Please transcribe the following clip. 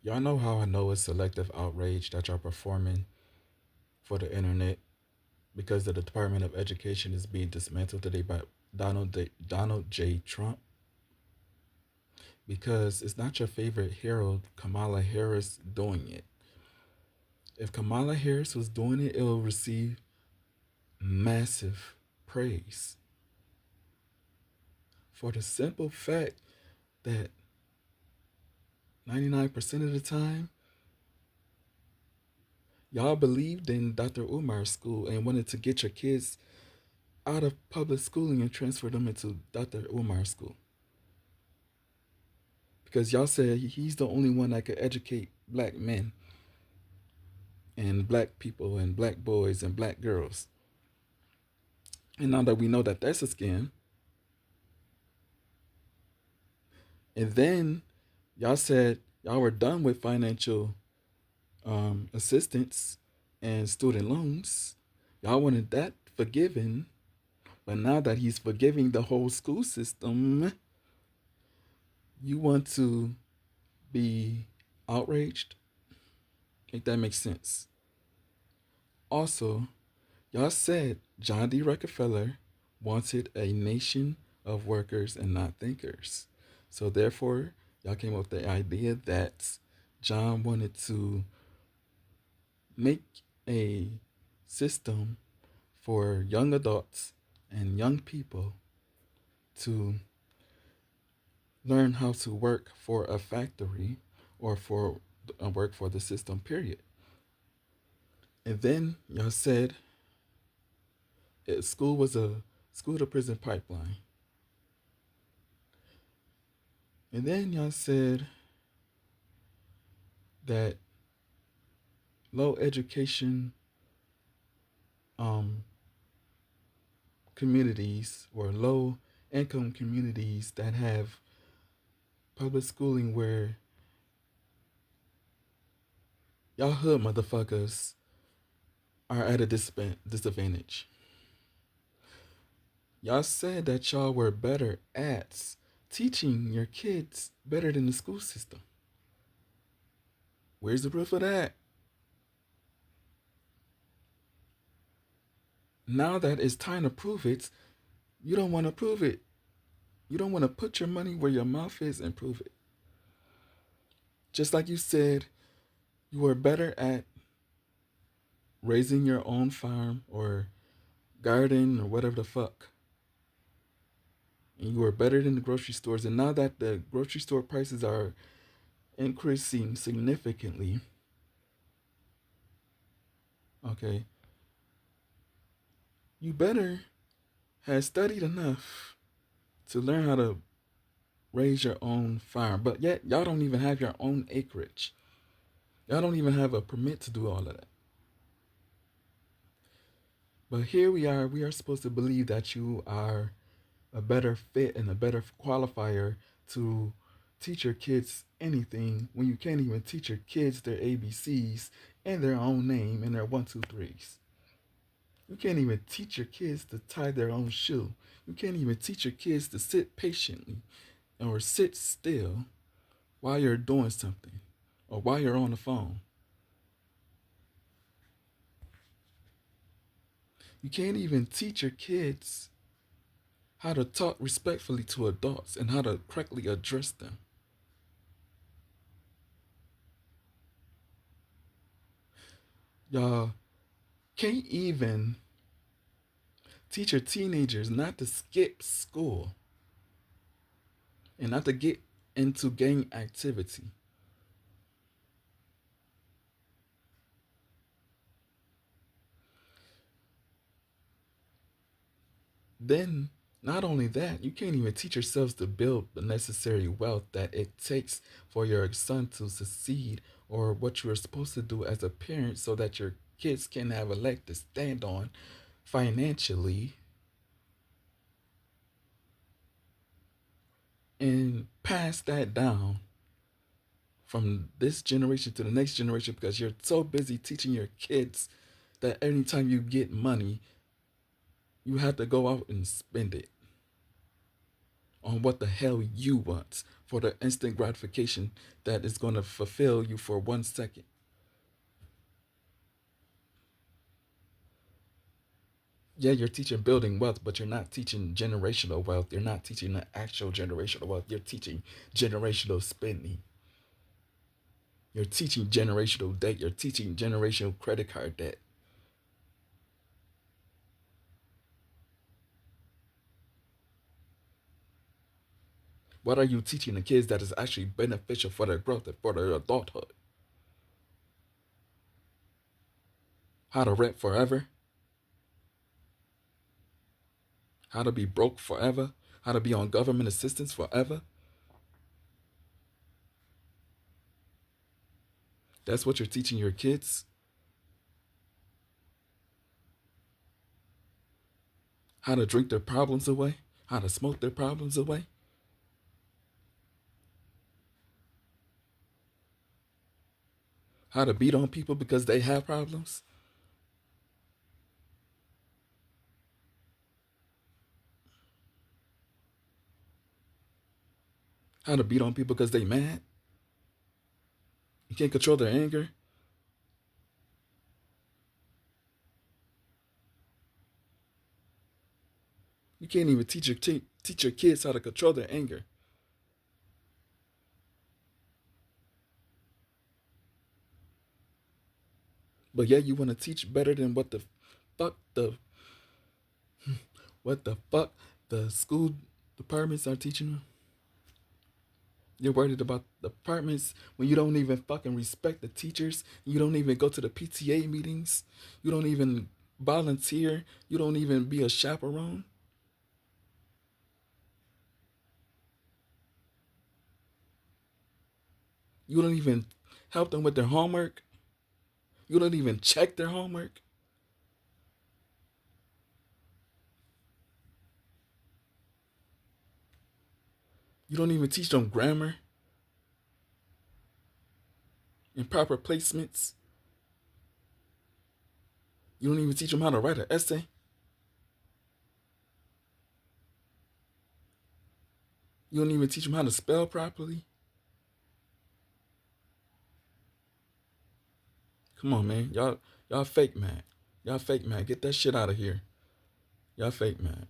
Y'all know how I know it's selective outrage that y'all performing for the internet because the Department of Education is being dismantled today by Donald J. Trump. Because it's not your favorite hero, Kamala Harris, doing it. If Kamala Harris was doing it, it will receive massive praise for the simple fact that 99% of the time, y'all believed in Dr. Umar's school and wanted to get your kids out of public schooling and transfer them into Dr. Umar's school. Because y'all said he's the only one that could educate black men and black people and black boys and black girls. And now that we know that that's a scam, and then y'all said y'all were done with financial assistance and student loans. Y'all wanted that forgiven, but now that he's forgiving the whole school system, you want to be outraged? Think that makes sense. Also, y'all said John D. Rockefeller wanted a nation of workers and not thinkers. So therefore, y'all came up with the idea that John wanted to make a system for young adults and young people to learn how to work for a factory or for work for the system, period. And then y'all said school was a school to prison pipeline. And then y'all said that low education um, communities or low income communities that have public schooling where y'all hood motherfuckers are at a disadvantage. Y'all said that y'all were better at teaching your kids better than the school system. Where's the proof of that? Now that it's time to prove it, you don't want to prove it. You don't want to put your money where your mouth is and prove it. Just like you said, you were better at raising your own farm or garden or whatever the fuck. And you were better than the grocery stores. And now that the grocery store prices are increasing significantly, okay, you better have studied enough to learn how to raise your own farm. But yet, y'all don't even have your own acreage. Y'all don't even have a permit to do all of that. But here we are supposed to believe that you are a better fit and a better qualifier to teach your kids anything when you can't even teach your kids their ABCs and their own name and their one, two, threes. You can't even teach your kids to tie their own shoe. You can't even teach your kids to sit patiently or sit still while you're doing something or while you're on the phone. You can't even teach your kids how to talk respectfully to adults and how to correctly address them. Y'all can't even teach your teenagers not to skip school and not to get into gang activity. Then, not only that, you can't even teach yourselves to build the necessary wealth that it takes for your son to succeed or what you are supposed to do as a parent so that your kids can have a leg to stand on financially and pass that down from this generation to the next generation because you're so busy teaching your kids that anytime you get money, you have to go out and spend it on what the hell you want for the instant gratification that is going to fulfill you for 1 second. Yeah, you're teaching building wealth, but you're not teaching generational wealth. You're not teaching the actual generational wealth. You're teaching generational spending. You're teaching generational debt. You're teaching generational credit card debt. What are you teaching the kids that is actually beneficial for their growth and for their adulthood? How to rent forever? How to be broke forever? How to be on government assistance forever? That's what you're teaching your kids? How to drink their problems away? How to smoke their problems away? How to beat on people because they have problems? How to beat on people because they mad? You can't control their anger? You can't even teach your kids how to control their anger. But yeah, you want to teach better than fuck the what the fuck the school departments are teaching them. You're worried about the departments when you don't even fucking respect the teachers. You don't even go to the PTA meetings. You don't even volunteer. You don't even be a chaperone. You don't even help them with their homework. You don't even check their homework. You don't even teach them grammar and proper placements. You don't even teach them how to write an essay. You don't even teach them how to spell properly. Come on, man. Y'all fake, man. Y'all fake, man. Get that shit out of here. Y'all fake, man.